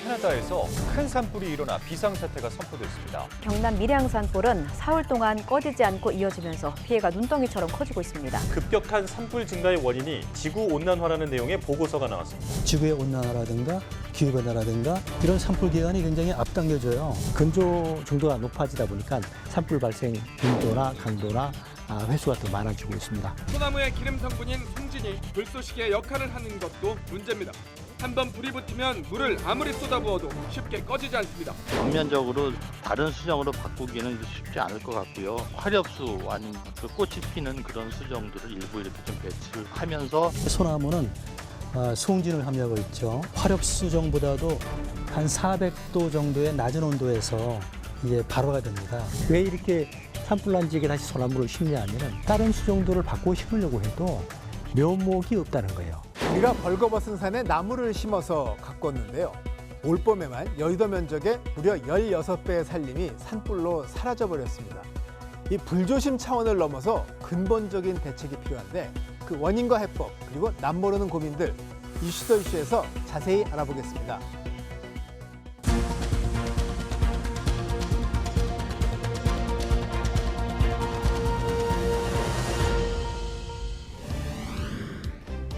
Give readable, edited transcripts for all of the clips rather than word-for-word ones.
캐나다에서 큰 산불이 일어나 비상사태가 선포됐습니다. 경남 밀양 산불은 사흘 동안 꺼지지 않고 이어지면서 피해가 눈덩이처럼 커지고 있습니다. 급격한 산불 증가의 원인이 지구온난화라는 내용의 보고서가 나왔습니다. 지구의 온난화라든가 기후변화라든가 이런 산불 기간이 굉장히 앞당겨져요. 건조 정도가 높아지다 보니까 산불 발생 빈도나 강도나 횟수가 더 많아지고 있습니다. 소나무의 기름 성분인 송진이 불쏘시개의 역할을 하는 것도 문제입니다. 한번 불이 붙으면 물을 아무리 쏟아부어도 쉽게 꺼지지 않습니다. 전면적으로 다른 수정으로 바꾸기는 쉽지 않을 것 같고요. 화렵수 아닌 그 꽃이 피는 그런 수정들을 일부 이렇게 좀 배치를 하면서 소나무는 수홍진을 함유하고 있죠. 화렵수정보다도 한 400도 정도의 낮은 온도에서 이게 발화가 됩니다. 왜 이렇게 산불난 지역에 다시 소나무를 심냐 하면은 다른 수정도를 바꾸고 심으려고 해도 묘목이 없다는 거예요. 우리가 벌거벗은 산에 나무를 심어서 가꿨는데요. 올봄에만 여의도 면적의 무려 16배의 산림이 산불로 사라져버렸습니다. 이 불조심 차원을 넘어서 근본적인 대책이 필요한데 그 원인과 해법 그리고 남모르는 고민들 이슈 더 이슈에서 자세히 알아보겠습니다.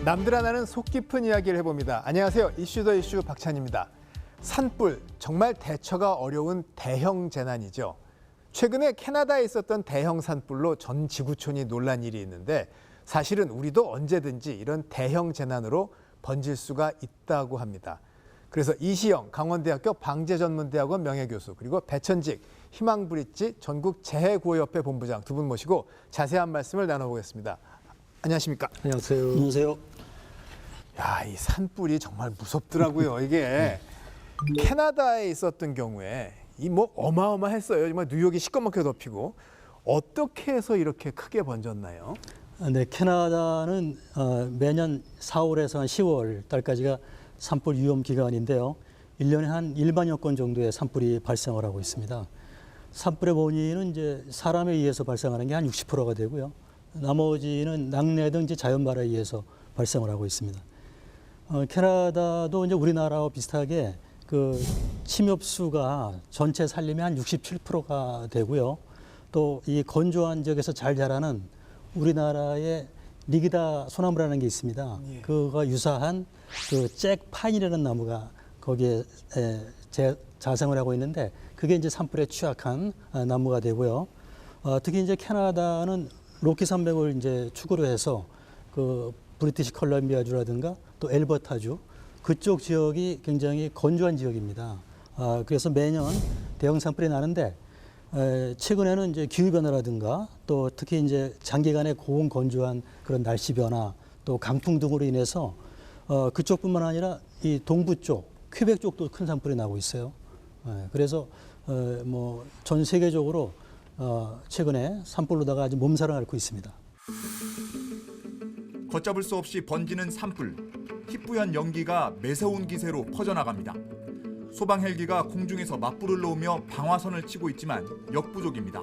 남들 하나는 속 깊은 이야기를 해봅니다. 안녕하세요. 이슈 더 이슈 박찬입니다. 산불, 정말 대처가 어려운 대형 재난이죠. 최근에 캐나다에 있었던 대형 산불로 전 지구촌이 놀란 일이 있는데 사실은 우리도 언제든지 이런 대형 재난으로 번질 수가 있다고 합니다. 그래서 이시영 강원대학교 방재전문대학원 명예교수 그리고 배천직 희망브릿지 전국재해구호협회 본부장 두 분 모시고 자세한 말씀을 나눠보겠습니다. 안녕하십니까? 안녕하세요. 안녕하세요. 야, 이 산불이 정말 무섭더라고요. 이게 캐나다에 있었던 경우에 이 뭐 어마어마했어요. 정말 뉴욕이 시꺼멓게 덮이고 어떻게 해서 이렇게 크게 번졌나요? 네, 캐나다는 매년 4월에서 한 10월 달까지가 산불 위험 기간인데요. 1년에 한 1만여 건 정도의 산불이 발생을 하고 있습니다. 산불의 원인은 이제 사람에 의해서 발생하는 게 한 60%가 되고요. 나머지는 낙뢰 등 이제 자연발화에 의해서 발생을 하고 있습니다. 캐나다도 이제 우리나라와 비슷하게 그 침엽수가 전체 산림의 한 67%가 되고요. 또 이 건조한 지역에서 잘 자라는 우리나라의 리기다 소나무라는 게 있습니다. 그거가 유사한 그 잭파인이라는 나무가 거기에 자생을 하고 있는데 그게 이제 산불에 취약한 나무가 되고요. 특히 이제 캐나다는 로키 산맥을 이제 축으로 해서 그 브리티시 컬럼비아주라든가 또 엘버타주 그쪽 지역이 굉장히 건조한 지역입니다. 그래서 매년 대형 산불이 나는데 최근에는 이제 기후 변화라든가 또 특히 이제 장기간의 고온 건조한 그런 날씨 변화 또 강풍 등으로 인해서 그쪽뿐만 아니라 이 동부 쪽, 퀘벡 쪽도 큰 산불이 나고 있어요. 그래서 뭐 전 세계적으로 최근에 산불로다가 아주 몸살을 앓고 있습니다. 걷잡을 수 없이 번지는 산불, 희뿌연 연기가 매서운 기세로 퍼져나갑니다. 소방 헬기가 공중에서 맞불을 놓으며 방화선을 치고 있지만 역부족입니다.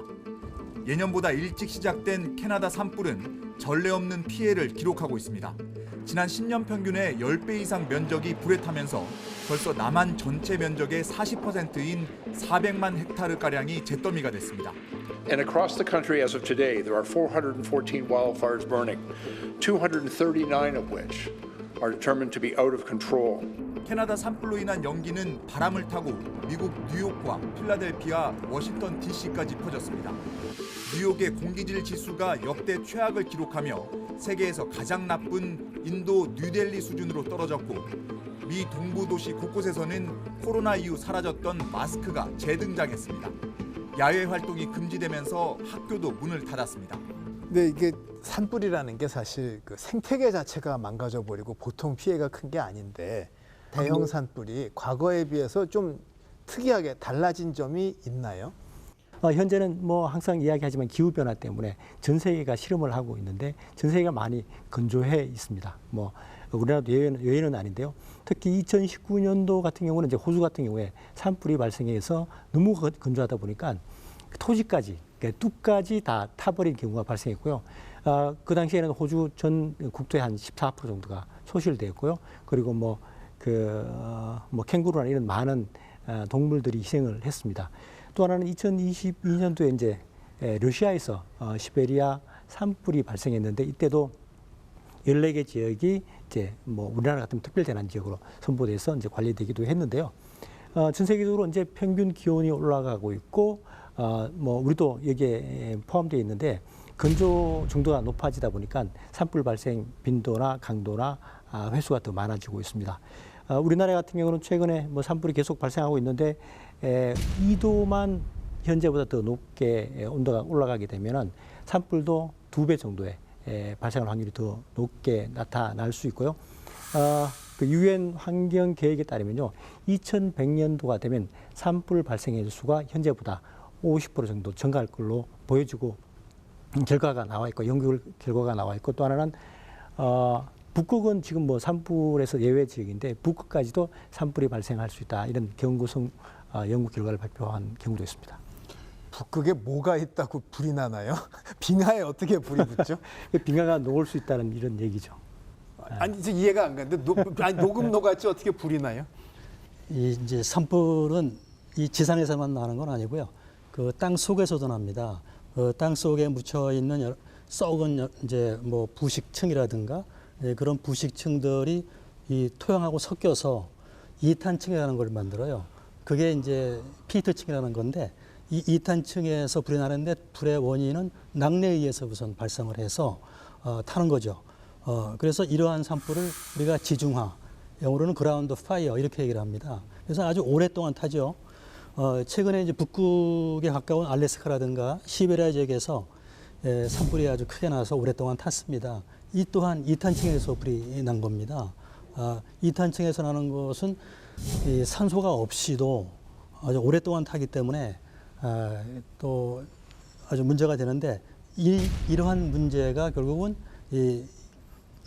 예년보다 일찍 시작된 캐나다 산불은 전례 없는 피해를 기록하고 있습니다. 지난 10년 평균의 10배 이상 면적이 불에 타면서 벌써 남한 전체 면적의 40%인 400만 헥타르가량이 잿더미가 됐습니다. And across the country as of today, there are 414 wildfires burning, 239 of which are determined to be out of control. 캐나다 산불로 인한 연기는 바람을 타고 미국 뉴욕과 필라델피아, 워싱턴 DC까지 퍼졌습니다. 뉴욕의 공기질 지수가 역대 최악을 기록하며 세계에서 가장 나쁜 인도 뉴델리 수준으로 떨어졌고 미 동부 도시 곳곳에서는 코로나 이후 사라졌던 마스크가 재등장했습니다. 야외 활동이 금지되면서 학교도 문을 닫았습니다. 근데 이게 산불이라는 게 사실 그 생태계 자체가 망가져 버리고 보통 피해가 큰 게 아닌데 대형 산불이 과거에 비해서 좀 특이하게 달라진 점이 있나요? 현재는 뭐 항상 이야기하지만 기후 변화 때문에 전 세계가 실험을 하고 있는데 전 세계가 많이 건조해 있습니다. 뭐 우리나라도 예외는 아닌데요. 특히 2019년도 같은 경우는 이제 호주 같은 경우에 산불이 발생해서 너무 건조하다 보니까 토지까지, 그러니까 뚝까지 다 타버린 경우가 발생했고요. 그 당시에는 호주 전 국토의 한 14% 정도가 소실되었고요. 그리고 뭐 뭐 캥거루나 이런 많은 동물들이 희생을 했습니다. 또 하나는 2022년도에 이제 러시아에서 시베리아 산불이 발생했는데 이때도 14개 지역이 이제 뭐 우리나라 같은 특별재난 지역으로 선포돼서 이제 관리되기도 했는데요. 전 세계적으로 이제 평균 기온이 올라가고 있고 뭐 우리도 여기에 포함되어 있는데 건조 정도가 높아지다 보니까 산불 발생 빈도나 강도나 횟수가 더 많아지고 있습니다. 우리나라 같은 경우는 최근에 뭐 산불이 계속 발생하고 있는데 2도만 현재보다 더 높게 온도가 올라가게 되면은 산불도 2배 정도의 발생할 확률이 더 높게 나타날 수 있고요. 그 유엔 환경 계획에 따르면요, 2100년도가 되면 산불 발생의 수가 현재보다 50% 정도 증가할 걸로 보여지고 결과가 나와 있고 연구 결과가 나와 있고 또 하나는 북극은 지금 뭐 산불에서 예외 지역인데 북극까지도 산불이 발생할 수 있다 이런 경고성 연구 결과를 발표한 경우도 있습니다. 북극에 뭐가 있다고 불이 나나요? 빙하에 어떻게 불이 붙죠? 빙하가 녹을 수 있다는 이런 얘기죠. 아니 이해가 안 가는데 녹음 녹았지 어떻게 불이 나요? 이제 산불은 이 지상에서만 나는 건 아니고요. 그 땅 속에서도 납니다. 그 땅 속에 묻혀 있는 썩은 이제 뭐 부식층이라든가 그런 부식층들이 이 토양하고 섞여서 이탄층이라는 걸 만들어요. 그게 이제 피트층이라는 건데 이 이탄층에서 불이 나는데 불의 원인은 낙뢰에 의해서 우선 발생을 해서 타는 거죠. 그래서 이러한 산불을 우리가 지중화, 영어로는 그라운드 파이어 이렇게 얘기를 합니다. 그래서 아주 오랫동안 타죠. 최근에 이제 북극에 가까운 알래스카라든가 시베리아 지역에서 산불이 아주 크게 나서 오랫동안 탔습니다. 이 또한 이탄층에서 불이 난 겁니다. 이탄층에서 나는 것은 이 산소가 없이도 아주 오랫동안 타기 때문에 또 아주 문제가 되는데 이러한 문제가 결국은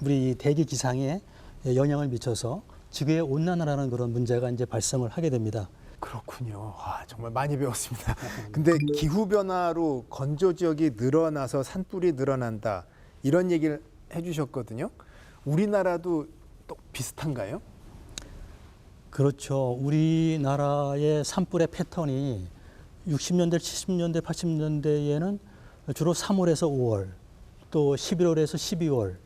우리 대기 기상에 영향을 미쳐서 지구의 온난화라는 그런 문제가 이제 발생을 하게 됩니다. 그렇군요. 정말 많이 배웠습니다. 근데 기후변화로 건조 지역이 늘어나서 산불이 늘어난다 이런 얘기를 해주셨거든요. 우리나라도 또 비슷한가요? 그렇죠. 우리나라의 산불의 패턴이 60년대, 70년대, 80년대에는 주로 3월에서 5월, 또 11월에서 12월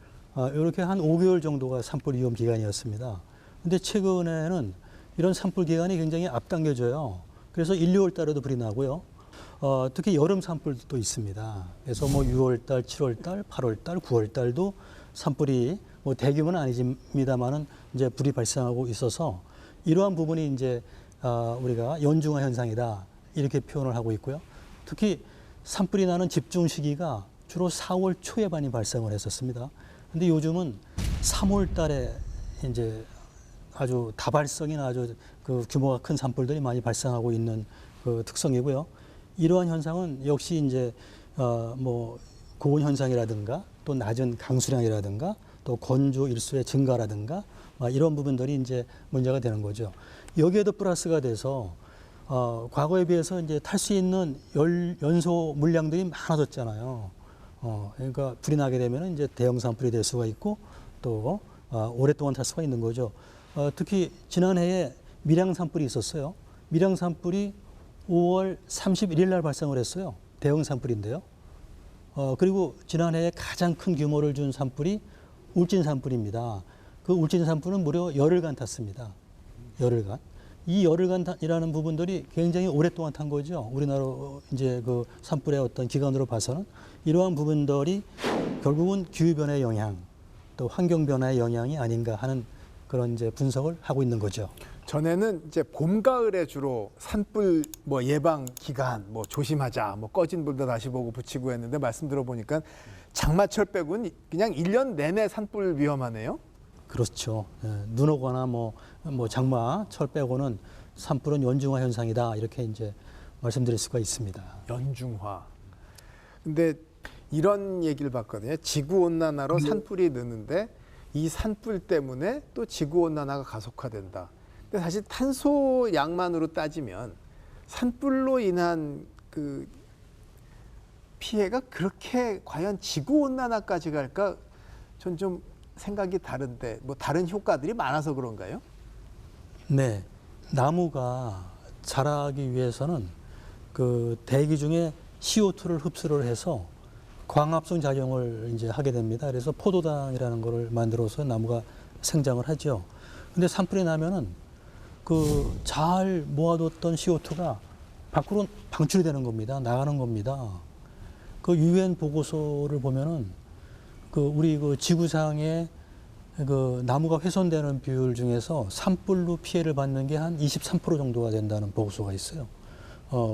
이렇게 한 5개월 정도가 산불 위험 기간이었습니다. 근데 최근에는 이런 산불 기간이 굉장히 앞당겨져요. 그래서 1, 2월 달에도 불이 나고요. 특히 여름 산불도 있습니다. 그래서 뭐 6월 달, 7월 달, 8월 달, 9월 달도 산불이 뭐 대규모는 아니집니다만은 이제 불이 발생하고 있어서 이러한 부분이 이제 우리가 연중화 현상이다 이렇게 표현을 하고 있고요. 특히 산불이 나는 집중 시기가 주로 4월 초에 많이 발생을 했었습니다. 근데 요즘은 3월 달에 이제 아주 다발성이나 아주 그 규모가 큰 산불들이 많이 발생하고 있는 그 특성이고요. 이러한 현상은 역시 이제 뭐 고온 현상이라든가 또 낮은 강수량이라든가 또 건조 일수의 증가라든가 이런 부분들이 이제 문제가 되는 거죠. 여기에도 플러스가 돼서 과거에 비해서 이제 탈 수 있는 연소 물량들이 많아졌잖아요. 그러니까 불이 나게 되면 이제 대형 산불이 될 수가 있고 또 오랫동안 탈 수가 있는 거죠. 특히 지난해에 밀양 산불이 있었어요. 밀양 산불이 5월 31일 날 발생을 했어요. 대형 산불인데요. 그리고 지난해에 가장 큰 규모를 준 산불이 울진 산불입니다. 그 울진 산불은 무려 열흘간 탔습니다. 열흘간. 이 열흘간이라는 부분들이 굉장히 오랫동안 탄 거죠. 우리나라 이제 그 산불의 어떤 기간으로 봐서는 이러한 부분들이 결국은 기후변화의 영향, 또 환경변화의 영향이 아닌가 하는 그런 이제 분석을 하고 있는 거죠. 전에는 이제 봄, 가을에 주로 산불 뭐 예방 기간 뭐 조심하자, 뭐 꺼진 불도 다시 보고 붙이고 했는데 말씀 들어보니까 장마철 빼고는 그냥 1년 내내 산불 위험하네요. 그렇죠. 눈 오거나 뭐 장마철 빼고는 산불은 연중화 현상이다 이렇게 이제 말씀드릴 수가 있습니다. 연중화. 근데 이런 얘기를 봤거든요. 지구 온난화로 산불이 느는데 이 산불 때문에 또 지구 온난화가 가속화된다. 근데 사실 탄소 양만으로 따지면 산불로 인한 그 피해가 그렇게 과연 지구 온난화까지 갈까? 전 좀 생각이 다른데 뭐 다른 효과들이 많아서 그런가요? 네, 나무가 자라기 위해서는 그 대기 중에 CO2를 흡수를 해서 광합성 작용을 이제 하게 됩니다. 그래서 포도당이라는 거를 만들어서 나무가 생장을 하죠. 근데 산불이 나면은 그 잘 모아뒀던 CO2가 밖으로 방출이 되는 겁니다. 나가는 겁니다. 그 유엔 보고서를 보면은 그 우리 그 지구상의 그 나무가 훼손되는 비율 중에서 산불로 피해를 받는 게 한 23% 정도가 된다는 보고서가 있어요.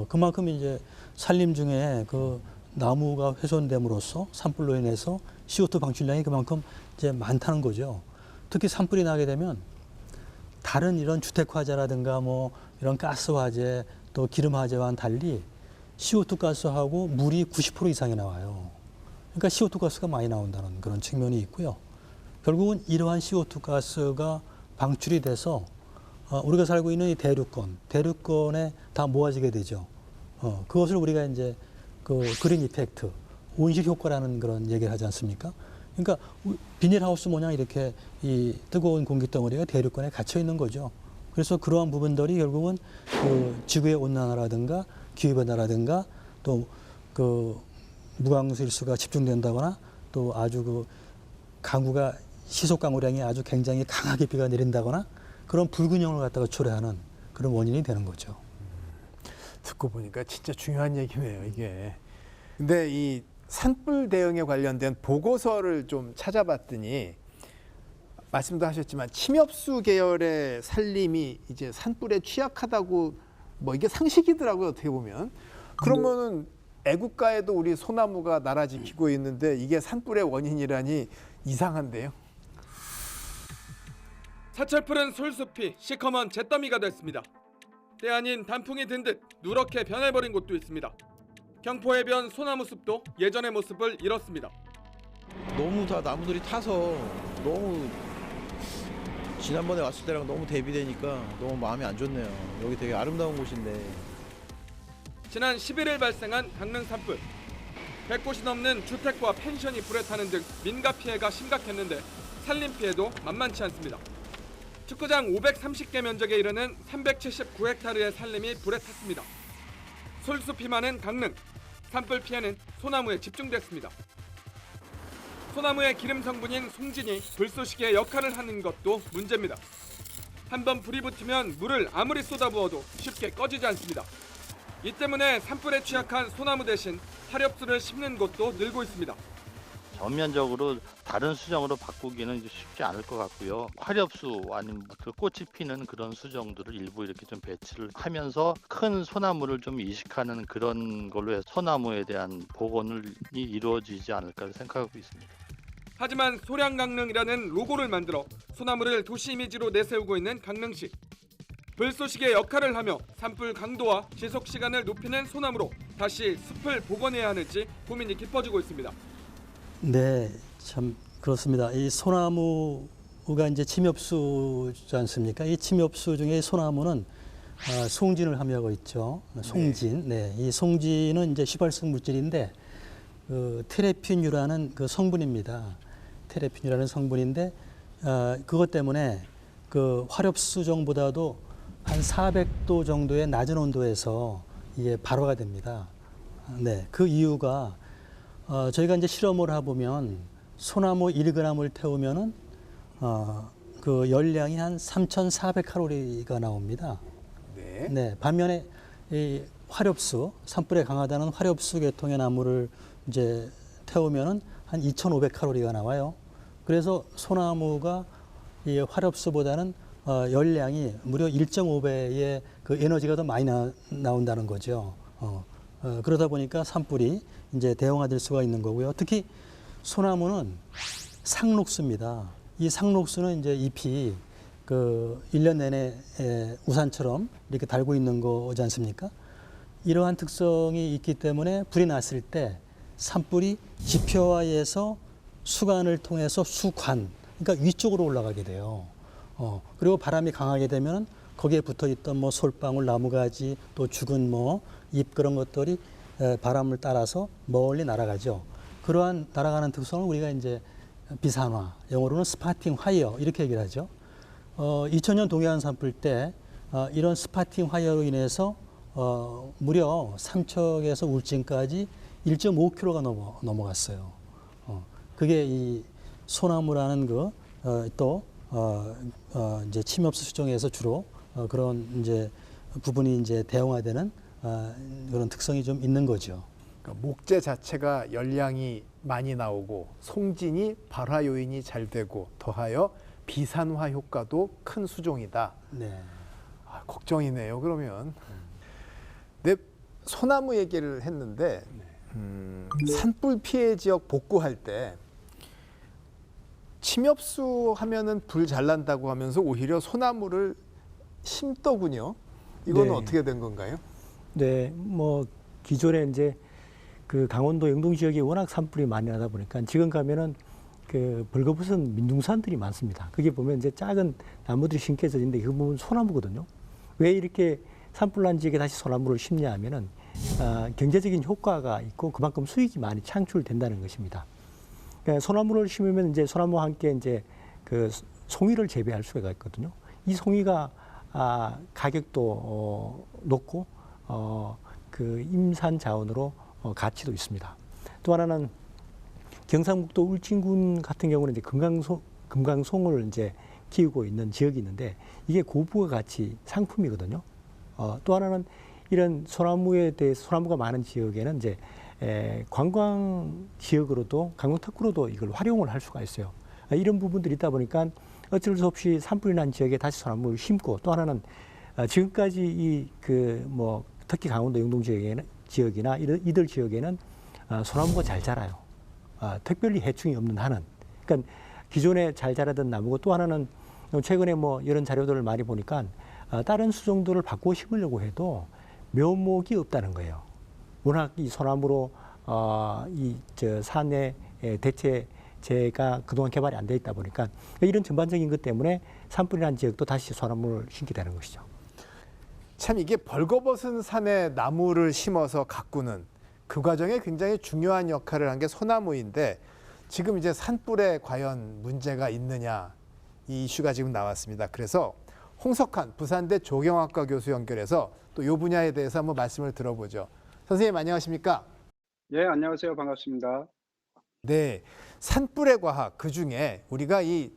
그만큼 이제 산림 중에 그 나무가 훼손됨으로써 산불로 인해서 CO2 방출량이 그만큼 이제 많다는 거죠. 특히 산불이 나게 되면 다른 이런 주택 화재라든가 뭐 이런 가스 화재 또 기름 화재와는 달리 CO2 가스하고 물이 90% 이상이 나와요. 그러니까 CO2 가스가 많이 나온다는 그런 측면이 있고요. 결국은 이러한 CO2 가스가 방출이 돼서 우리가 살고 있는 이 대륙권에 다 모아지게 되죠. 그것을 우리가 이제 그 그린 이펙트, 온실 효과라는 그런 얘기를 하지 않습니까? 그러니까 비닐하우스 모양 이렇게 이 뜨거운 공기 덩어리가 대륙권에 갇혀 있는 거죠. 그래서 그러한 부분들이 결국은 그 지구의 온난화라든가 기후변화라든가 또 그 무강수 일수가 집중된다거나 또 아주 그 강우가 시속 강우량이 아주 굉장히 강하게 비가 내린다거나 그런 불균형을 갖다가 초래하는 그런 원인이 되는 거죠. 듣고 보니까 진짜 중요한 얘기네요, 이게. 근데 이 산불 대응에 관련된 보고서를 좀 찾아봤더니 말씀도 하셨지만 침엽수 계열의 산림이 이제 산불에 취약하다고 뭐 이게 상식이더라고요, 어떻게 보면. 그러면은 애국가에도 우리 소나무가 나라 지키고 있는데 이게 산불의 원인이라니 이상한데요. 사철 푸른 솔숲이 시커먼 잿더미가 됐습니다. 때 아닌 단풍이 든 듯 누렇게 변해버린 곳도 있습니다. 경포 해변 소나무 숲도 예전의 모습을 잃었습니다. 너무 다 나무들이 타서 너무 지난번에 왔을 때랑 너무 대비되니까 너무 마음이 안 좋네요. 여기 되게 아름다운 곳인데. 지난 11일 발생한 강릉 산불. 100곳이 넘는 주택과 펜션이 불에 타는 등 민가 피해가 심각했는데 산림 피해도 만만치 않습니다. 축구장 530개 면적에 이르는 379헥타르의 산림이 불에 탔습니다. 솔숲이 많은 강릉. 산불 피해는 소나무에 집중됐습니다. 소나무의 기름 성분인 송진이 불쏘시개의 역할을 하는 것도 문제입니다. 한번 불이 붙으면 물을 아무리 쏟아부어도 쉽게 꺼지지 않습니다. 이 때문에 산불에 취약한 소나무 대신 화렵수를 심는 곳도 늘고 있습니다. 전면적으로 다른 수정으로 바꾸기는 이제 쉽지 않을 것 같고요. 화렵수 아니면 그 꽃이 피는 그런 수정들을 일부 이렇게 좀 배치를 하면서 큰 소나무를 좀 이식하는 그런 걸로 해서 소나무에 대한 복원이 이루어지지 않을까 생각하고 있습니다. 하지만 소량강릉이라는 로고를 만들어 소나무를 도시 이미지로 내세우고 있는 강릉시. 불쏘시개 역할을 하며 산불 강도와 지속 시간을 높이는 소나무로 다시 숲을 복원해야 하는지 고민이 깊어지고 있습니다. 네, 참 그렇습니다. 이 소나무가 이제 침엽수지 않습니까? 이 침엽수 중에 소나무는 송진을 함유하고 있죠. 송진. 네, 이 송진은 이제 휘발성 물질인데 그 테레핀유라는 그 성분입니다. 테레핀유라는 성분인데 그것 때문에 그 화렵수정보다도 한 400도 정도의 낮은 온도에서 이게 발화가 됩니다. 네, 그 이유가 저희가 이제 실험을 해보면 소나무 1g을 태우면은 그 열량이 한 3,400칼로리가 나옵니다. 네. 네, 반면에 이 화렵수, 산불에 강하다는 화렵수 계통의 나무를 이제 태우면은 한 2,500칼로리가 나와요. 그래서 소나무가 이 화렵수보다는 열량이 무려 1.5배의 그 에너지가 더 많이 나온다는 거죠. 그러다 보니까 산불이 이제 대형화될 수가 있는 거고요. 특히 소나무는 상록수입니다. 이 상록수는 이제 잎이 그 1년 내내 우산처럼 이렇게 달고 있는 거지 않습니까? 이러한 특성이 있기 때문에 불이 났을 때 산불이 지표화에서 수관을 통해서 수관, 그러니까 위쪽으로 올라가게 돼요. 그리고 바람이 강하게 되면 거기에 붙어 있던 뭐 솔방울, 나무가지, 또 죽은 뭐 잎 그런 것들이 바람을 따라서 멀리 날아가죠. 그러한 날아가는 특성을 우리가 이제 비산화, 영어로는 스파팅 화이어 이렇게 얘기를 하죠. 2000년 동해안 산불 때 이런 스파팅 화열로 인해서 무려 삼척에서 울진까지 1.5km가 넘어갔어요. 그게 이 소나무라는 이제 침엽수 수정에서 주로 그런 이제 부분이 이제 대형화되는 그런 특성이 좀 있는 거죠. 그러니까 목재 자체가 열량이 많이 나오고 송진이 발화 요인이 잘 되고 더하여 비산화 효과도 큰 수종이다. 네. 걱정이네요. 그러면 네, 소나무 얘기를 했는데 산불 피해 지역 복구할 때 침엽수 하면은 불 잘 난다고 하면서 오히려 소나무를 심더군요. 이거는 네. 어떻게 된 건가요? 네, 뭐 기존에 이제 그 강원도 영동 지역이 워낙 산불이 많이 나다 보니까 지금 가면은 그 벌거벗은 민둥산들이 많습니다. 그게 보면 이제 작은 나무들이 심겨져 있는데 그 부분 소나무거든요. 왜 이렇게 산불 난 지역에 다시 소나무를 심냐 하면은 경제적인 효과가 있고 그만큼 수익이 많이 창출된다는 것입니다. 그러니까 소나무를 심으면 이제 소나무와 함께 이제 그 송이를 재배할 수가 있거든요. 이 송이가 가격도 높고 그 임산 자원으로 가치도 있습니다. 또 하나는 경상북도 울진군 같은 경우는 이제 금강송을 이제 키우고 있는 지역이 있는데 이게 고부가 가치 상품이거든요. 또 하나는 이런 소나무가 많은 지역에는 이제 관광 지역으로도 관광 특구로도 이걸 활용을 할 수가 있어요. 이런 부분들이 있다 보니까 어쩔 수 없이 산불이 난 지역에 다시 소나무를 심고 또 하나는 지금까지 특히 강원도 영동 지역이나 이들 지역에는 소나무가 잘 자라요. 특별히 해충이 없는 한은. 그러니까 기존에 잘 자라던 나무고 또 하나는 최근에 이런 자료들을 많이 보니까 다른 수종들을 바꾸어 심으려고 해도 묘목이 없다는 거예요. 워낙 이 소나무로 산의 대체제가 그동안 개발이 안 돼 있다 보니까 이런 전반적인 것 때문에 산불이 난 지역도 다시 소나무를 심게 되는 것이죠. 참 이게 벌거벗은 산에 나무를 심어서 가꾸는 그 과정에 굉장히 중요한 역할을 한 게 소나무인데 지금 이제 산불에 과연 문제가 있느냐 이 이슈가 지금 나왔습니다. 그래서 홍석한 부산대 조경학과 교수 연결해서 또 이 분야에 대해서 한번 말씀을 들어보죠. 선생님 안녕하십니까? 예, 안녕하세요. 반갑습니다. 네, 산불의 과학 그중에 우리가 이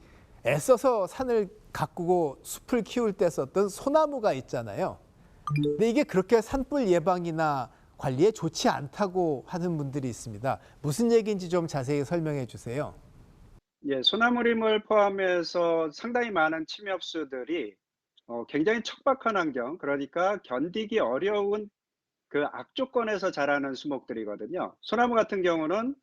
애써서 산을 가꾸고 숲을 키울 때 썼던 소나무가 있잖아요. 근데 이게 그렇게 산불 예방이나 관리에 좋지 않다고 하는 분들이 있습니다. 무슨 얘기인지 좀 자세히 설명해 주세요. 예, 소나무림을 포함해서 상당히 많은 침엽수들이 굉장히 척박한 환경, 그러니까 견디기 어려운 그 악조건에서 자라는 수목들이거든요. 소나무 같은 경우는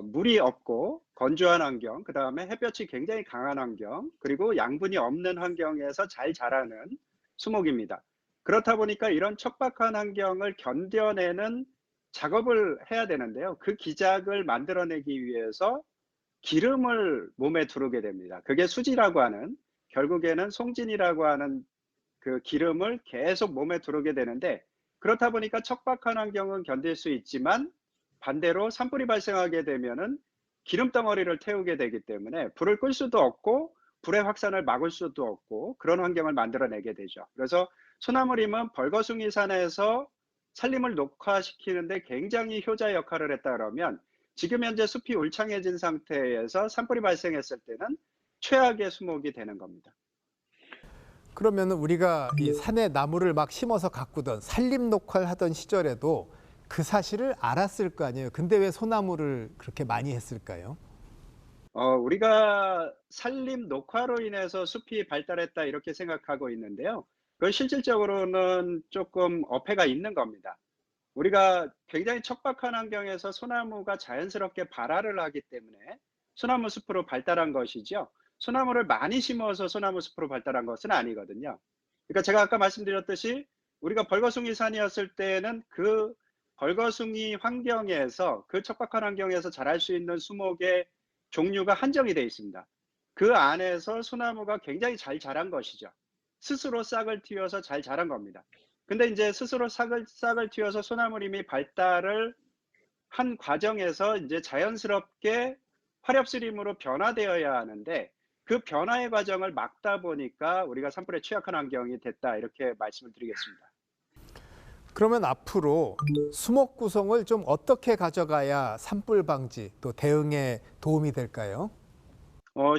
물이 없고 건조한 환경, 그 다음에 햇볕이 굉장히 강한 환경, 그리고 양분이 없는 환경에서 잘 자라는 수목입니다. 그렇다 보니까 이런 척박한 환경을 견뎌내는 작업을 해야 되는데요. 그 기작을 만들어내기 위해서 기름을 몸에 두르게 됩니다. 그게 수지라고 하는, 결국에는 송진이라고 하는 그 기름을 계속 몸에 두르게 되는데, 그렇다 보니까 척박한 환경은 견딜 수 있지만 반대로 산불이 발생하게 되면은 기름덩어리를 태우게 되기 때문에 불을 끌 수도 없고 불의 확산을 막을 수도 없고 그런 환경을 만들어내게 되죠. 그래서 소나무림은 벌거숭이 산에서 산림을 녹화시키는데 굉장히 효자 역할을 했다 그러면 지금 현재 숲이 울창해진 상태에서 산불이 발생했을 때는 최악의 수목이 되는 겁니다. 그러면 우리가 이 산에 나무를 막 심어서 가꾸던 산림 녹화를 하던 시절에도 그 사실을 알았을 거 아니에요. 근데 왜 소나무를 그렇게 많이 했을까요? 우리가 산림 녹화로 인해서 숲이 발달했다 이렇게 생각하고 있는데요. 그건 실질적으로는 조금 어폐가 있는 겁니다. 우리가 굉장히 척박한 환경에서 소나무가 자연스럽게 발화를 하기 때문에 소나무 숲으로 발달한 것이죠. 소나무를 많이 심어서 소나무 숲으로 발달한 것은 아니거든요. 그러니까 제가 아까 말씀드렸듯이 우리가 벌거숭이 산이었을 때는 그 벌거숭이 환경에서 그 척박한 환경에서 자랄 수 있는 수목의 종류가 한정이 되어 있습니다. 그 안에서 소나무가 굉장히 잘 자란 것이죠. 스스로 싹을 틔워서 잘 자란 겁니다. 근데 이제 스스로 싹을 틔워서 소나무림이 발달을 한 과정에서 이제 자연스럽게 화렵수림으로 변화되어야 하는데 그 변화의 과정을 막다 보니까 우리가 산불에 취약한 환경이 됐다 이렇게 말씀을 드리겠습니다. 그러면 앞으로 수목 구성을 좀 어떻게 가져가야 산불 방지 또 대응에 도움이 될까요?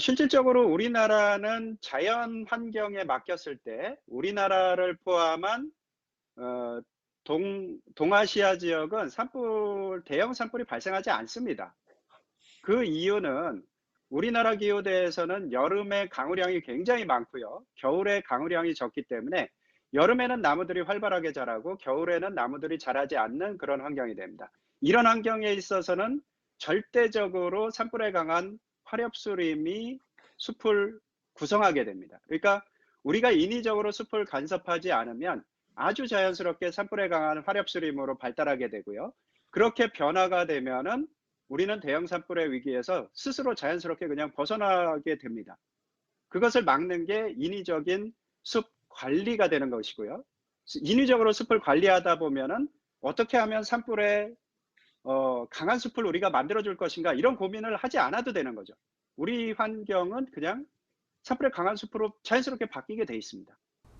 실질적으로 우리나라는 자연 환경에 맡겼을 때 우리나라를 포함한 동아시아 지역은 대형 산불이 발생하지 않습니다. 그 이유는 우리나라 기후대에서는 여름에 강우량이 굉장히 많고요. 겨울에 강우량이 적기 때문에 여름에는 나무들이 활발하게 자라고 겨울에는 나무들이 자라지 않는 그런 환경이 됩니다. 이런 환경에 있어서는 절대적으로 산불에 강한 화렵수림이 숲을 구성하게 됩니다. 그러니까 우리가 인위적으로 숲을 간섭하지 않으면 아주 자연스럽게 산불에 강한 화렵수림으로 발달하게 되고요. 그렇게 변화가 되면은 우리는 대형 산불의 위기에서 스스로 자연스럽게 그냥 벗어나게 됩니다. 그것을 막는 게 인위적인 숲 관리가 되는 것이고요. 인위적으로 숲을 관리하다 보면은 어떻게 하면 산불에 강한 숲을 우리가 만들어줄 것인가 이런 고민을 하지 않아도 되는 거죠. 우리 환경은 그냥 산불에 강한 숲으로 자연스럽게 바뀌게 돼 있습니다.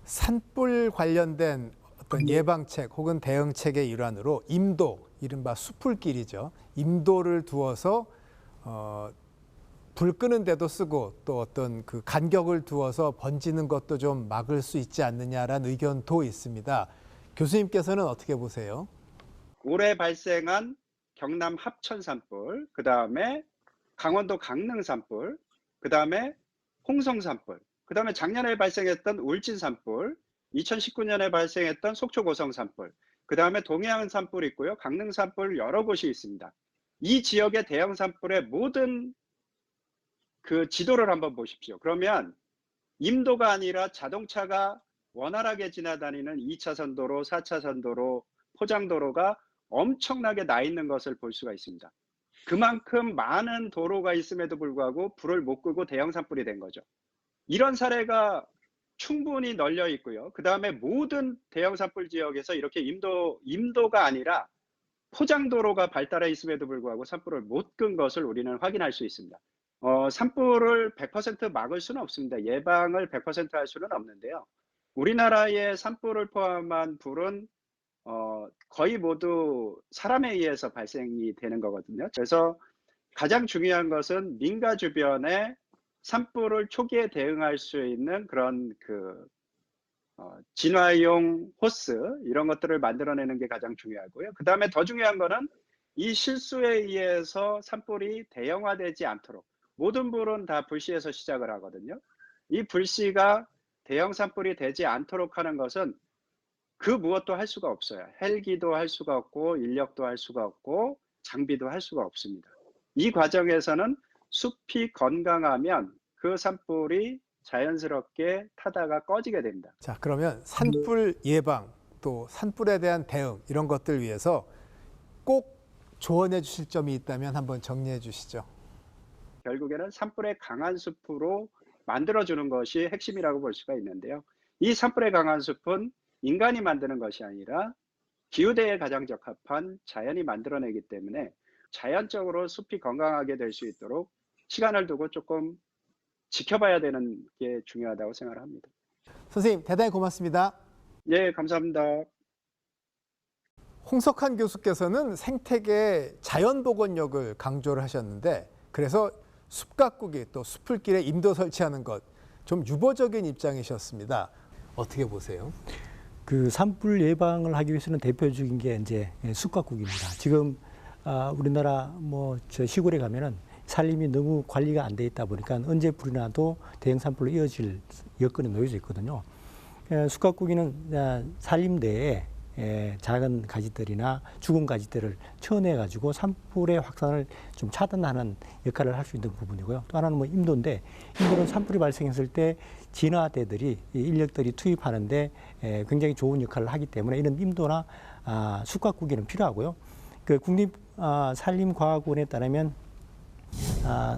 산불 관련된 어떤 예방책 혹은 대응책의 일환으로 임도, 이른바 숲불길이죠. 임도를 두어서 불 끄는 데도 쓰고 또 어떤 그 간격을 두어서 번지는 것도 좀 막을 수 있지 않느냐라는 의견도 있습니다. 교수님께서는 어떻게 보세요? 올해 발생한 경남 합천 산불, 그 다음에 강원도 강릉 산불, 그 다음에 홍성 산불, 그 다음에 작년에 발생했던 울진 산불, 2019년에 발생했던 속초 고성 산불, 그 다음에 동해안 산불 있고요. 강릉 산불 여러 곳이 있습니다. 이 지역의 대형 산불의 모든 그 지도를 한번 보십시오. 그러면 임도가 아니라 자동차가 원활하게 지나다니는 2차선 도로, 4차선 도로, 포장도로가 엄청나게 나 있는 것을 볼 수가 있습니다. 그만큼 많은 도로가 있음에도 불구하고 불을 못 끄고 대형 산불이 된 거죠. 이런 사례가 충분히 널려 있고요. 그 다음에 모든 대형 산불 지역에서 이렇게 임도가 아니라 포장도로가 발달해 있음에도 불구하고 산불을 못 끈 것을 우리는 확인할 수 있습니다. 산불을 100% 막을 수는 없습니다. 예방을 100% 할 수는 없는데요. 우리나라의 산불을 포함한 불은 거의 모두 사람에 의해서 발생이 되는 거거든요. 그래서 가장 중요한 것은 민가 주변에 산불을 초기에 대응할 수 있는 그런 진화용 호스 이런 것들을 만들어내는 게 가장 중요하고요. 그 다음에 더 중요한 거는 이 실수에 의해서 산불이 대형화되지 않도록 모든 불은 다 불씨에서 시작을 하거든요. 이 불씨가 대형 산불이 되지 않도록 하는 것은 그 무엇도 할 수가 없어요. 헬기도 할 수가 없고 인력도 할 수가 없고 장비도 할 수가 없습니다. 이 과정에서는 숲이 건강하면 그 산불이 자연스럽게 타다가 꺼지게 됩니다. 자, 그러면 산불 예방 또 산불에 대한 대응 이런 것들 위해서 꼭 조언해 주실 점이 있다면 한번 정리해 주시죠. 결국에는 산불에 강한 숲으로 만들어주는 것이 핵심이라고 볼 수가 있는데요. 이 산불에 강한 숲은 인간이 만드는 것이 아니라 기후대에 가장 적합한 자연이 만들어내기 때문에 자연적으로 숲이 건강하게 될 수 있도록 시간을 두고 조금 지켜봐야 되는 게 중요하다고 생각을 합니다. 선생님 대단히 고맙습니다. 예, 감사합니다. 홍석한 교수께서는 생태계 자연복원력을 강조를 하셨는데 그래서 숲 가꾸기 또 숲풀길에 임도 설치하는 것 좀 유보적인 입장이셨습니다. 어떻게 보세요? 그 산불 예방을 하기 위해서는 대표적인 게 이제 숲 가꾸기입니다. 지금 우리나라 저 시골에 가면은 산림이 너무 관리가 안 돼 있다 보니까 언제 불이 나도 대형 산불로 이어질 여건에 놓여져 있거든요. 숲 가꾸기는 산림 내에 작은 가지들이나 죽은 가지들을 쳐내 가지고 산불의 확산을 좀 차단하는 역할을 할 수 있는 부분이고요. 또 하나는 임도인데 임도는 산불이 발생했을 때 진화대들이 인력들이 투입하는데 굉장히 좋은 역할을 하기 때문에 이런 임도나 숲 가꾸기는 필요하고요. 그 국립산림과학원에 따르면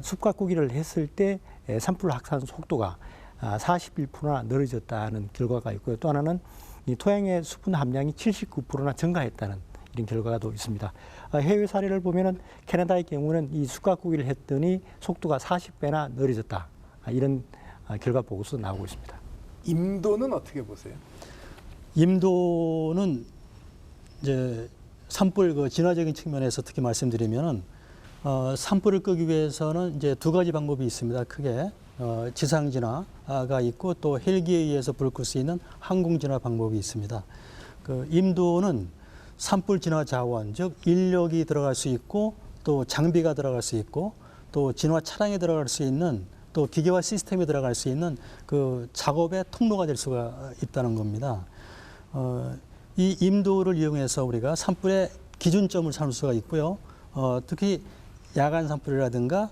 숲 가꾸기를 했을 때 산불 확산 속도가 41%나 늘어졌다는 결과가 있고요. 또 하나는 이 토양의 수분 함량이 79%나 증가했다는 이런 결과도 있습니다. 해외 사례를 보면은 캐나다의 경우는 이 숲 가꾸기를 했더니 속도가 40배나 늘어졌다. 이런 결과 보고서 나오고 있습니다. 임도는 어떻게 보세요? 임도는 이제 산불 그 진화적인 측면에서 특히 말씀드리면은 산불을 끄기 위해서는 이제 두 가지 방법이 있습니다. 크게 지상 진화가 있고 또 헬기에 의해서 불을 끌 수 있는 항공 진화 방법이 있습니다. 그 임도는 산불 진화 자원, 즉 인력이 들어갈 수 있고 또 장비가 들어갈 수 있고 또 진화 차량에 들어갈 수 있는 또 기계화 시스템에 들어갈 수 있는 그 작업의 통로가 될 수가 있다는 겁니다. 이 임도를 이용해서 우리가 산불의 기준점을 삼을 수가 있고요. 특히 야간 산불이라든가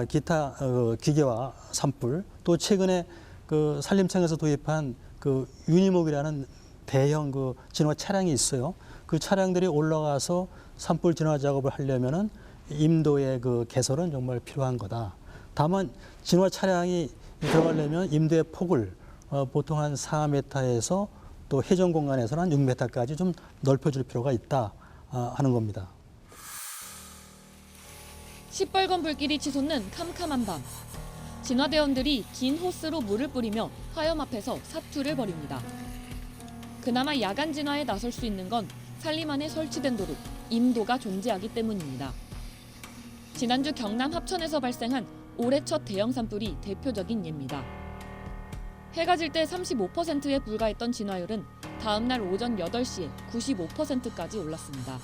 기타 기계화 산불, 또 최근에 그 산림청에서 도입한 그 유니목이라는 대형 그 진화 차량이 있어요. 그 차량들이 올라가서 산불 진화 작업을 하려면은 임도의 그 개설은 정말 필요한 거다. 다만 진화 차량이 들어가려면 임도의 폭을 보통 한 4m에서 또 해전 공간에서는 한 6m까지 좀 넓혀줄 필요가 있다 하는 겁니다. 시뻘건 불길이 치솟는 캄캄한 밤. 진화대원들이 긴 호스로 물을 뿌리며 화염 앞에서 사투를 벌입니다. 그나마 야간 진화에 나설 수 있는 건 산림 안에 설치된 도로, 임도가 존재하기 때문입니다. 지난주 경남 합천에서 발생한 올해 첫 대형 산불이 대표적인 예입니다. 해가 질 때 35%에 불과했던 진화율은 다음 날 오전 8시에 95%까지 올랐습니다.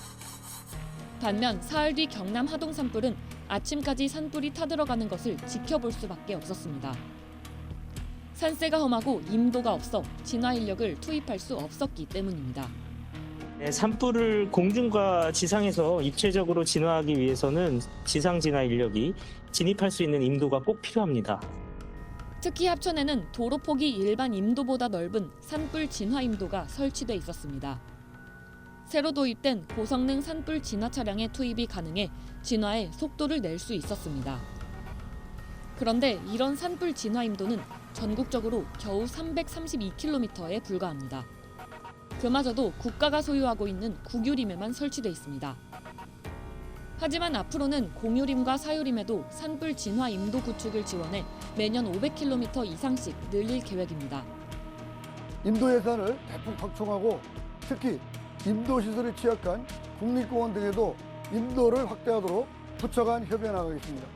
반면 사흘 뒤 경남 하동 산불은 아침까지 산불이 타들어가는 것을 지켜볼 수밖에 없었습니다. 산세가 험하고 임도가 없어 진화 인력을 투입할 수 없었기 때문입니다. 산불을 공중과 지상에서 입체적으로 진화하기 위해서는 지상 진화 인력이 진입할 수 있는 임도가 꼭 필요합니다. 특히 합천에는 도로폭이 일반 임도보다 넓은 산불 진화 임도가 설치돼 있었습니다. 새로 도입된 고성능 산불 진화 차량의 투입이 가능해 진화에 속도를 낼 수 있었습니다. 그런데 이런 산불 진화 임도는 전국적으로 겨우 332km에 불과합니다. 그마저도 국가가 소유하고 있는 국유림에만 설치돼 있습니다. 하지만 앞으로는 공유림과 사유림에도 산불 진화 임도 구축을 지원해 매년 500km 이상씩 늘릴 계획입니다. 임도 예산을 대폭 확충하고 특히 임도 시설이 취약한 국립공원 등에도 임도를 확대하도록 부처 간 협의해 나가겠습니다.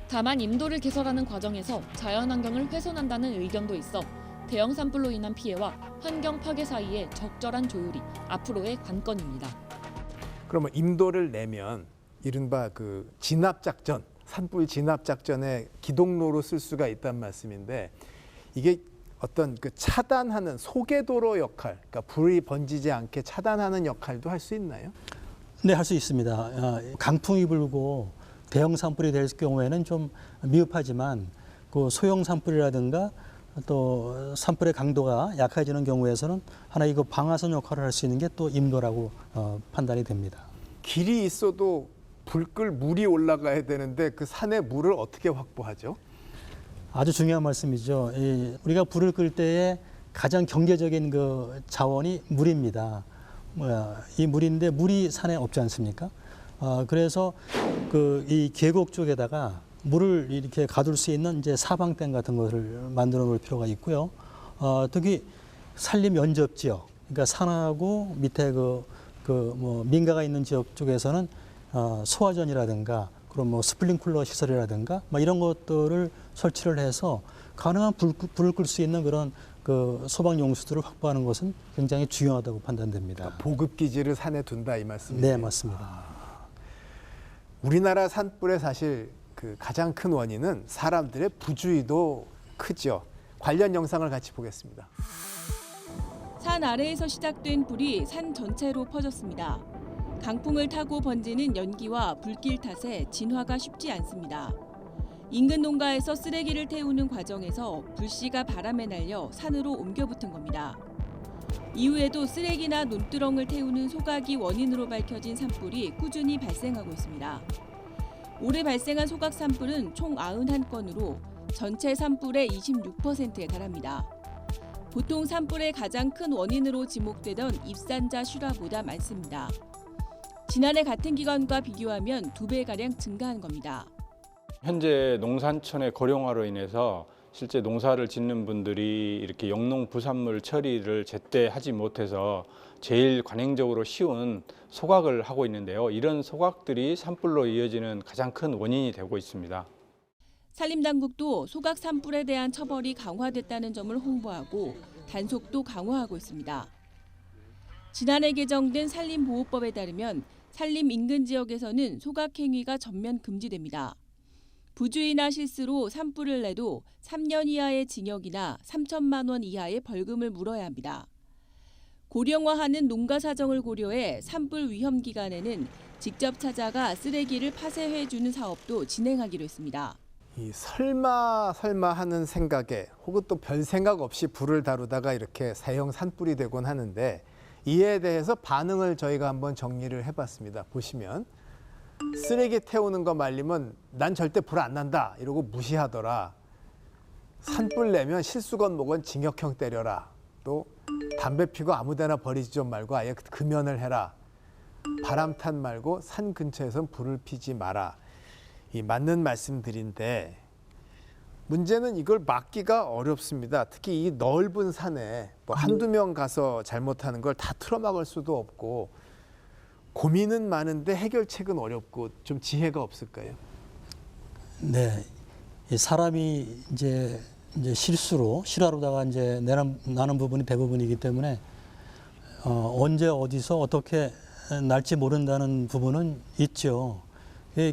다만 임도를 개설하는 과정에서 자연환경을 훼손한다는 의견도 있어 대형 산불로 인한 피해와 환경 파괴 사이의 적절한 조율이 앞으로의 관건입니다. 그러면 임도를 내면 이른바 그 진압작전, 산불 진압작전의 기동로로 쓸 수가 있다는 말씀인데 이게 어떤 그 차단하는 소개도로 역할, 그러니까 불이 번지지 않게 차단하는 역할도 할 수 있나요? 네, 할 수 있습니다. 강풍이 불고 대형 산불이 될 경우에는 좀 미흡하지만 그 소형 산불이라든가 또 산불의 강도가 약해지는 경우에서는 하나 이거 방아선 역할을 할 수 있는 게 또 임도라고 판단이 됩니다. 길이 있어도 불 끌 물이 올라가야 되는데 그 산에 물을 어떻게 확보하죠? 아주 중요한 말씀이죠. 우리가 불을 끌 때에 가장 경제적인 그 자원이 물입니다. 이 물인데 물이 산에 없지 않습니까? 그래서 그 이 계곡 쪽에다가 물을 이렇게 가둘 수 있는 이제 사방댐 같은 것을 만들어 놓을 필요가 있고요. 특히 산림 연접 지역, 그러니까 산하고 밑에 뭐 민가가 있는 지역 쪽에서는 소화전이라든가 그런 뭐 스프링클러 시설이라든가 뭐 이런 것들을 설치를 해서 가능한 불을 끌 수 있는 그런 그 소방 용수들을 확보하는 것은 굉장히 중요하다고 판단됩니다. 그러니까 보급 기지를 산에 둔다 이 말씀이죠? 네, 맞습니다. 우리나라 산불의 사실 그 가장 큰 원인은 사람들의 부주의도 크죠. 관련 영상을 같이 보겠습니다. 산 아래에서 시작된 불이 산 전체로 퍼졌습니다. 강풍을 타고 번지는 연기와 불길 탓에 진화가 쉽지 않습니다. 인근 농가에서 쓰레기를 태우는 과정에서 불씨가 바람에 날려 산으로 옮겨 붙은 겁니다. 이후에도 쓰레기나 논두렁을 태우는 소각이 원인으로 밝혀진 산불이 꾸준히 발생하고 있습니다. 올해 발생한 소각 산불은 총 91건으로 전체 산불의 26%에 달합니다. 보통 산불의 가장 큰 원인으로 지목되던 입산자 실화보다 많습니다. 지난해 같은 기간과 비교하면 2배가량 증가한 겁니다. 현재 농산촌의 고령화로 인해서 실제 농사를 짓는 분들이 이렇게 영농 부산물 처리를 제때 하지 못해서 제일 관행적으로 쉬운 소각을 하고 있는데요. 이런 소각들이 산불로 이어지는 가장 큰 원인이 되고 있습니다. 산림당국도 소각 산불에 대한 처벌이 강화됐다는 점을 홍보하고 단속도 강화하고 있습니다. 지난해 개정된 산림보호법에 따르면 산림 인근 지역에서는 소각 행위가 전면 금지됩니다. 부주의나 실수로 산불을 내도 3년 이하의 징역이나 3천만 원 이하의 벌금을 물어야 합니다. 고령화하는 농가 사정을 고려해 산불 위험 기간에는 직접 찾아가 쓰레기를 파쇄해주는 사업도 진행하기로 했습니다. 이 설마 하는 생각에 혹은 또 별 생각 없이 불을 다루다가 이렇게 대형 산불이 되곤 하는데 이에 대해서 반응을 저희가 한번 정리를 해봤습니다. 보시면 쓰레기 태우는 거 말리면 난 절대 불 안 난다 이러고 무시하더라. 산불 내면 실수건 뭐건 징역형 때려라. 또 담배 피고 아무데나 버리지 좀 말고 아예 금연을 해라. 바람탄 말고 산 근처에선 불을 피지 마라. 이 맞는 말씀들인데 문제는 이걸 막기가 어렵습니다. 특히 이 넓은 산에 뭐 한두 명 가서 잘못하는 걸 다 틀어막을 수도 없고 고민은 많은데 해결책은 어렵고 좀 지혜가 없을까요? 네, 사람이 이제 실화로다가 이제 나는 부분이 대부분이기 때문에 언제 어디서 어떻게 날지 모른다는 부분은 있죠.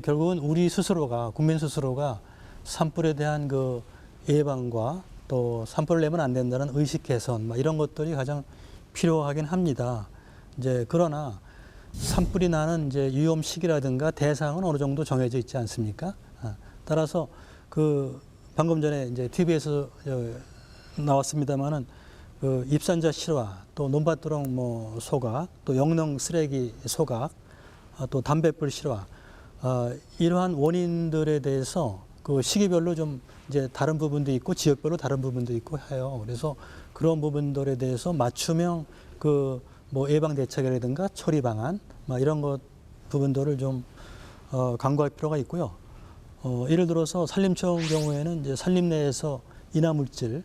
결국은 우리 스스로가 국민 스스로가 산불에 대한 그 예방과 또 산불을 내면 안 된다는 의식 개선 이런 것들이 가장 필요하긴 합니다. 이제 그러나 산불이 나는 이제 위험 시기라든가 대상은 어느 정도 정해져 있지 않습니까? 따라서 그 방금 전에 이제 TV에서 나왔습니다만은 그 입산자 실화, 또 논밭두렁 뭐 소각, 또 영농 쓰레기 소각, 또 담뱃불 실화 이러한 원인들에 대해서 그 시기별로 좀 이제 다른 부분도 있고 지역별로 다른 부분도 있고 해요. 그래서 그런 부분들에 대해서 맞춤형 그 뭐 예방 대책이라든가 처리 방안 이런 것 부분들을 좀 강구할 필요가 있고요. 예를 들어서 산림청 경우에는 이제 산림 내에서 인화물질들을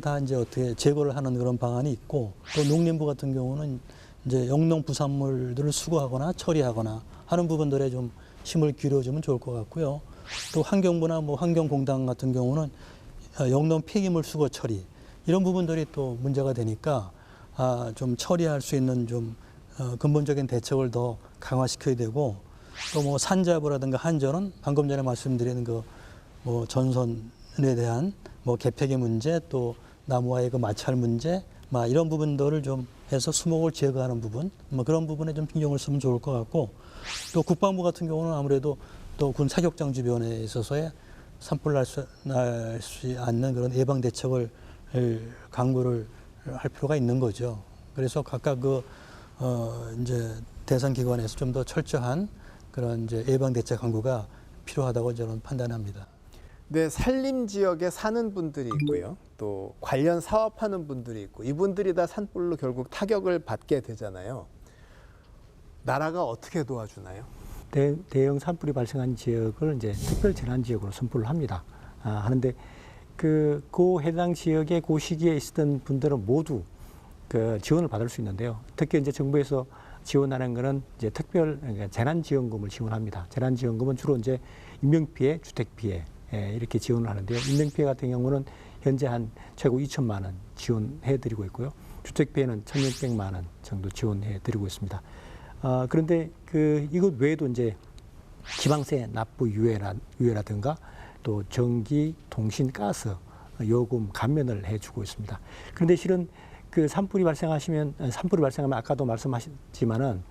다 이제 어떻게 제거를 하는 그런 방안이 있고 또 농림부 같은 경우는 이제 영농 부산물들을 수거하거나 처리하거나 하는 부분들에 좀 힘을 기울여주면 좋을 것 같고요. 또 환경부나 뭐 환경공단 같은 경우는 영농 폐기물 수거 처리 이런 부분들이 또 문제가 되니까 좀 처리할 수 있는 좀 근본적인 대책을 더 강화시켜야 되고 또 뭐 산자부라든가 한전은 방금 전에 말씀드린 그 뭐 전선에 대한 뭐 개폐기 문제 또 나무와의 그 마찰 문제 이런 부분들을 좀 해서 수목을 제거하는 부분 그런 부분에 좀 신경을 쓰면 좋을 것 같고 또 국방부 같은 경우는 아무래도 또 군 사격장 주변에 있어서의 산불 날 수 않는 그런 예방 대책을 강구를 할 필요가 있는 거죠. 그래서 각각 이제 대상 기관에서 좀 더 철저한 그런 이제 예방 대책 강구가 필요하다고 저는 판단합니다. 네, 산림 지역에 사는 분들이 있고요. 또 관련 사업하는 분들이 있고 이분들이 다 산불로 결국 타격을 받게 되잖아요. 나라가 어떻게 도와주나요? 대형 산불이 발생한 지역을 이제 특별 재난 지역으로 선포를 합니다. 하는데 그 해당 지역에 그 시기에 있었던 분들은 모두 그 지원을 받을 수 있는데요. 특히 이제 정부에서 지원하는 것은 이제 특별 재난지원금을 지원합니다. 재난지원금은 주로 이제 인명피해, 주택피해 이렇게 지원을 하는데요. 인명피해 같은 경우는 현재 한 최고 2천만 원 지원해드리고 있고요. 주택피해는 1,600만 원 정도 지원해드리고 있습니다. 그런데 이것 외에도 이제 지방세 납부 유예라든가 또 전기, 통신, 가스 요금 감면을 해주고 있습니다. 그런데 실은 그 산불이 발생하면 아까도 말씀하셨지만은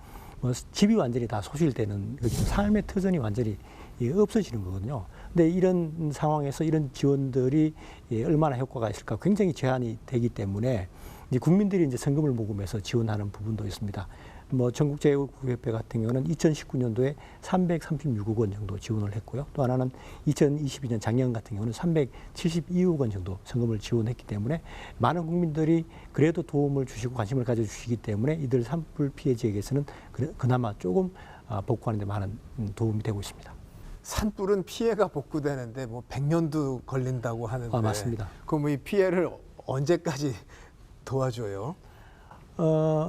뭐 집이 완전히 다 소실되는 삶의 터전이 완전히 없어지는 거거든요. 근데 이런 상황에서 이런 지원들이 얼마나 효과가 있을까 굉장히 제한이 되기 때문에 이제 국민들이 이제 성금을 모금해서 지원하는 부분도 있습니다. 뭐 전국제육협회 같은 경우는 2019년도에 336억 원 정도 지원을 했고요. 또 하나는 2022년 작년 같은 경우는 372억 원 정도 성금을 지원했기 때문에 많은 국민들이 그래도 도움을 주시고 관심을 가져주시기 때문에 이들 산불 피해 지역에서는 그나마 조금 복구하는 데 많은 도움이 되고 있습니다. 산불은 피해가 복구되는데 뭐 100년도 걸린다고 하는데. 맞습니다. 그럼 이 피해를 언제까지 도와줘요?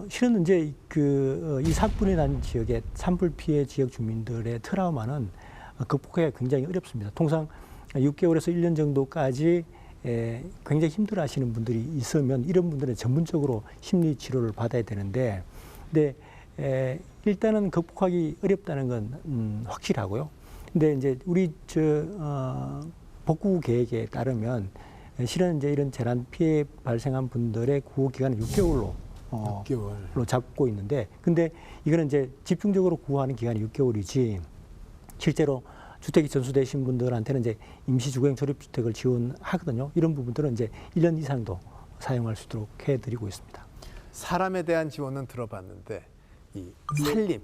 실은 이제 이 산불이 난 지역의 산불 피해 지역 주민들의 트라우마는 극복하기가 굉장히 어렵습니다. 통상 6개월에서 1년 정도까지 굉장히 힘들어하시는 분들이 있으면 이런 분들은 전문적으로 심리 치료를 받아야 되는데, 근데 일단은 극복하기 어렵다는 건 확실하고요. 근데 이제 우리 복구 계획에 따르면 실은 이제 이런 재난 피해 발생한 분들의 구호 기간은 6개월로 잡고 있는데, 근데 이거는 이제 집중적으로 구호하는 기간이 6개월이지 실제로 주택이 전수되신 분들한테는 이제 임시 주거용 조립주택을 지원하거든요. 이런 부분들은 이제 1년 이상도 사용할 수 있도록 해드리고 있습니다. 사람에 대한 지원은 들어봤는데 이 산림,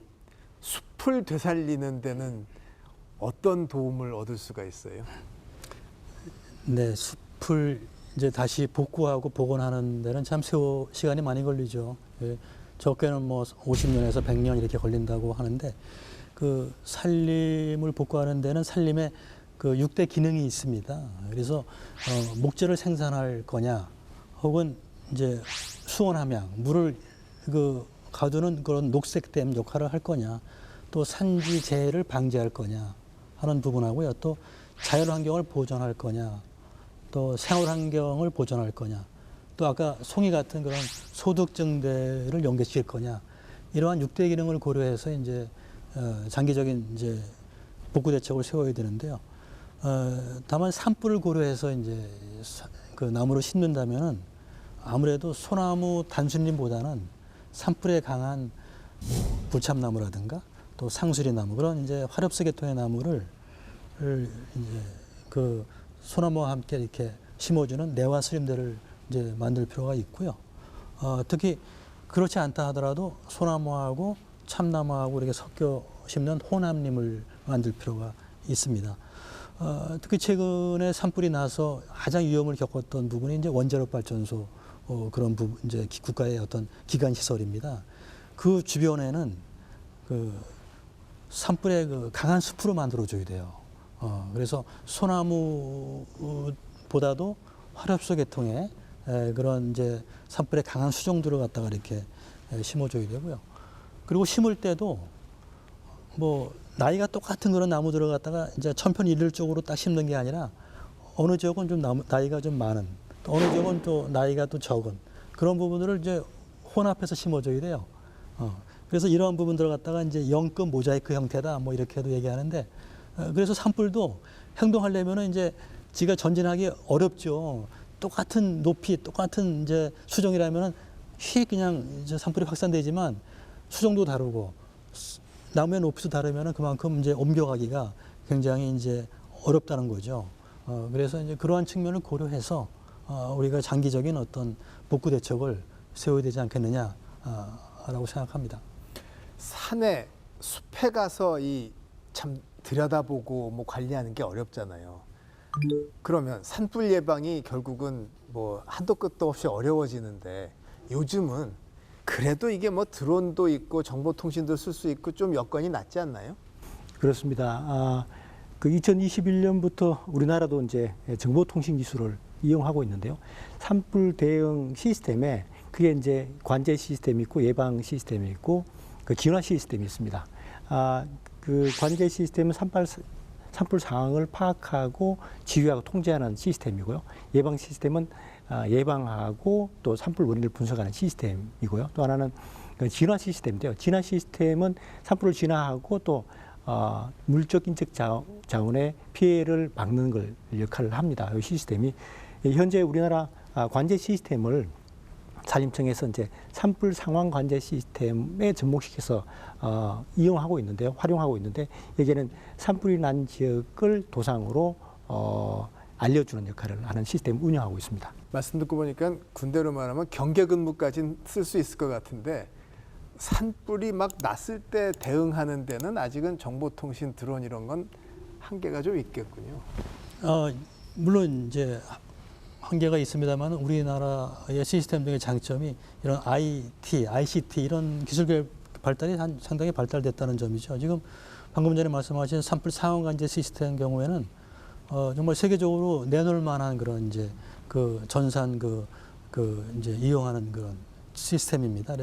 숲을 되살리는 데는 어떤 도움을 얻을 수가 있어요? 네, 숲을 이제 다시 복구하고 복원하는 데는 참 시간이 많이 걸리죠. 예, 적게는 뭐 50년에서 100년 이렇게 걸린다고 하는데, 그 산림을 복구하는 데는 산림에 그 6대 기능이 있습니다. 그래서 목재를 생산할 거냐, 혹은 이제 수온 함양, 물을 가두는 그런 녹색댐 역할을 할 거냐, 또 산지 재해를 방지할 거냐 하는 부분하고요. 또 자연환경을 보존할 거냐, 또 생활환경을 보존할 거냐, 또 아까 송이 같은 그런 소득증대를 연계시킬 거냐, 이러한 6대 기능을 고려해서 이제 장기적인 이제 복구 대책을 세워야 되는데요. 다만 산불을 고려해서 이제 그 나무를 심는다면은 아무래도 소나무 단순림보다는 산불에 강한 불참나무라든가 또 상수리나무, 그런 이제 화렵수 계통의 나무를 이제 그 소나무와 함께 이렇게 심어주는 내화 수림대를 이제 만들 필요가 있고요. 특히 그렇지 않다 하더라도 소나무하고 참나무하고 이렇게 섞여 심는 호남림을 만들 필요가 있습니다. 특히 최근에 산불이 나서 가장 위험을 겪었던 부분이 이제 원자력 발전소 그런 부분, 이제 국가의 어떤 기관 시설입니다. 그 주변에는 그 산불의 그 강한 숲으로 만들어줘야 돼요. 그래서 소나무보다도 화렵수 계통의 그런 이제 산불의 강한 수종들을 갖다가 이렇게 심어줘야 되고요. 그리고 심을 때도 뭐 나이가 똑같은 그런 나무들을 갖다가 이제 천편일률적으로 딱 심는 게 아니라 어느 지역은 좀 나이가 좀 많은, 또 어느 지역은 또 나이가 또 적은 그런 부분들을 이제 혼합해서 심어줘야 돼요. 그래서 이러한 부분들을 갖다가 이제 영급 모자이크 형태다 뭐 이렇게도 얘기하는데, 그래서 산불도 행동하려면은 이제 지가 전진하기 어렵죠. 똑같은 높이, 똑같은 이제 수종이라면은 휙 그냥 이제 산불이 확산되지만 수종도 다르고 나무의 높이도 다르면은 그만큼 이제 옮겨가기가 굉장히 이제 어렵다는 거죠. 그래서 이제 그러한 측면을 고려해서 우리가 장기적인 어떤 복구 대책을 세워야 되지 않겠느냐라고 생각합니다. 산에 숲에 가서 참 들여다보고 뭐 관리하는 게 어렵잖아요. 그러면 산불 예방이 결국은 뭐 한도 끝도 없이 어려워지는데, 요즘은 그래도 이게 뭐 드론도 있고 정보통신도 쓸 수 있고 좀 여건이 낫지 않나요? 그렇습니다. 그 2021년부터 우리나라도 이제 정보통신 기술을 이용하고 있는데요. 산불 대응 시스템에 그게 이제 관제 시스템이 있고 예방 시스템이 있고 그 진화 시스템이 있습니다. 그 관제 시스템은 산불 상황을 파악하고 지휘하고 통제하는 시스템이고요. 예방 시스템은 예방하고 또 산불 원인을 분석하는 시스템이고요. 또 하나는 그 진화 시스템인데요. 진화 시스템은 산불을 진화하고 또 물적 인적 자원의 피해를 막는 걸 역할을 합니다. 이 시스템이 현재 우리나라 관제 시스템을 산림청에서 이제 산불 상황 관제 시스템에 접목시켜서 이용하고 있는데요, 활용하고 있는데, 여기에는 산불이 난 지역을 도상으로 알려주는 역할을 하는 시스템을 운영하고 있습니다. 말씀 듣고 보니까 군대로 말하면 경계 근무까지는 쓸 수 있을 것 같은데, 산불이 막 났을 때 대응하는 데는 아직은 정보통신 드론 이런 건 한계가 좀 있겠군요. 물론 이제 한계가 있습니다만 우리나라의 시스템 등의 장점이 이런 IT, ICT 이런 기술 발달이 상당히 발달됐다는 점이죠. 지금 방금 전에 말씀하신 산불 상황 관제 시스템 경우에는 정말 세계적으로 내놓을 만한 그런 이제 그 전산 이제 이용하는 그런 시스템입니다.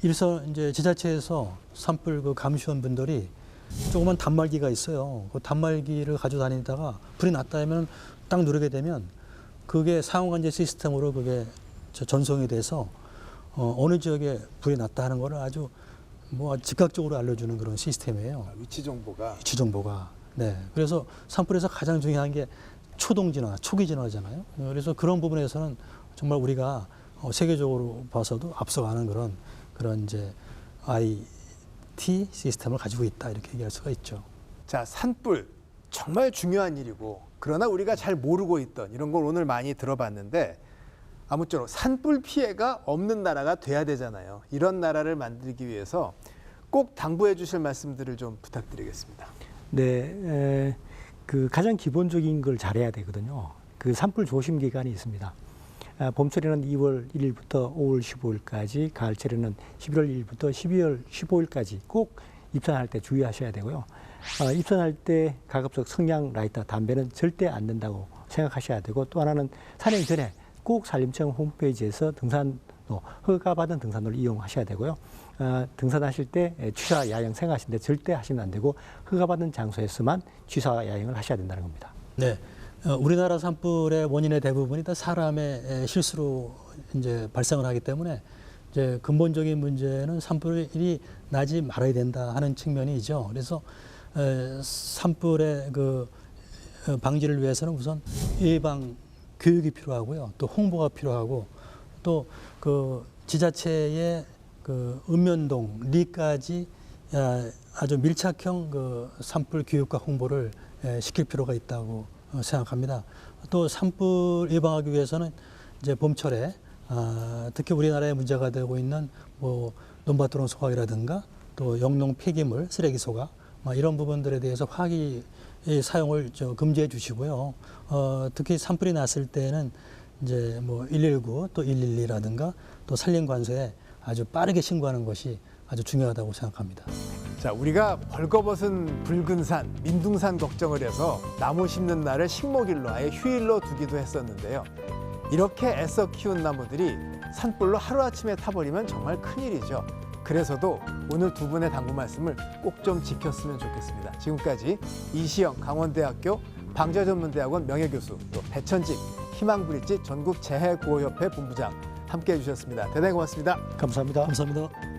그래서 이제 지자체에서 산불 감시원 분들이 조그만 단말기가 있어요. 그 단말기를 가지고 다니다가 불이 났다 하면 딱 누르게 되면 그게 상황 관제 시스템으로 그게 전송이 돼서 어느 지역에 불이 났다 하는 거를 아주 즉각적으로 알려주는 그런 시스템이에요. 위치 정보가. 위치 정보가. 네. 그래서 산불에서 가장 중요한 게 초동 진화, 초기 진화잖아요. 그래서 그런 부분에서는 정말 우리가 세계적으로 봐서도 앞서가는 그런 이제 IT 시스템을 가지고 있다 이렇게 얘기할 수가 있죠. 자, 산불 정말 중요한 일이고 그러나 우리가 잘 모르고 있던 이런 걸 오늘 많이 들어봤는데 아무쪼록 산불 피해가 없는 나라가 돼야 되잖아요. 이런 나라를 만들기 위해서 꼭 당부해 주실 말씀들을 좀 부탁드리겠습니다. 네, 그 가장 기본적인 걸 잘해야 되거든요. 그 산불 조심 기간이 있습니다. 봄철에는 2월 1일부터 5월 15일까지, 가을철에는 11월 1일부터 12월 15일까지 꼭 입산할 때 주의하셔야 되고요. 입산할 때 가급적 성냥, 라이터, 담배는 절대 안 된다고 생각하셔야 되고, 또 하나는 산행 전에 꼭 산림청 홈페이지에서 등산로, 허가받은 등산로를 이용하셔야 되고요. 등산하실 때 취사 야영 생각하시는데 절대 하시면 안 되고 허가받은 장소에서만 취사 야영을 하셔야 된다는 겁니다. 네, 우리나라 산불의 원인의 대부분이 다 사람의 실수로 이제 발생을 하기 때문에 이제 근본적인 문제는 산불이 나지 말아야 된다 하는 측면이죠. 그래서 산불의 방지를 위해서는 우선 예방 교육이 필요하고요, 또 홍보가 필요하고, 또 지자체의 읍면동, 리까지 아주 밀착형 산불 교육과 홍보를 시킬 필요가 있다고 생각합니다. 또 산불 예방하기 위해서는 이제 봄철에 특히 우리나라에 문제가 되고 있는 논밭도롱 소각이라든가 또 영농 폐기물, 쓰레기 소각 이런 부분들에 대해서 화기 사용을 금지해 주시고요. 특히 산불이 났을 때는 이제 119 또 112라든가 또 산림관서에 아주 빠르게 신고하는 것이 아주 중요하다고 생각합니다. 자, 우리가 벌거벗은 붉은 산, 민둥산 걱정을 해서 나무 심는 날을 식목일로 아예 휴일로 두기도 했었는데요. 이렇게 애써 키운 나무들이 산불로 하루아침에 타버리면 정말 큰일이죠. 그래서도 오늘 두 분의 당부 말씀을 꼭 좀 지켰으면 좋겠습니다. 지금까지 이시영 강원대학교 방재전문대학원 명예교수, 또 배천직 희망브릿지 전국재해구호협회 본부장 함께해 주셨습니다. 대단히 고맙습니다. 감사합니다. 감사합니다.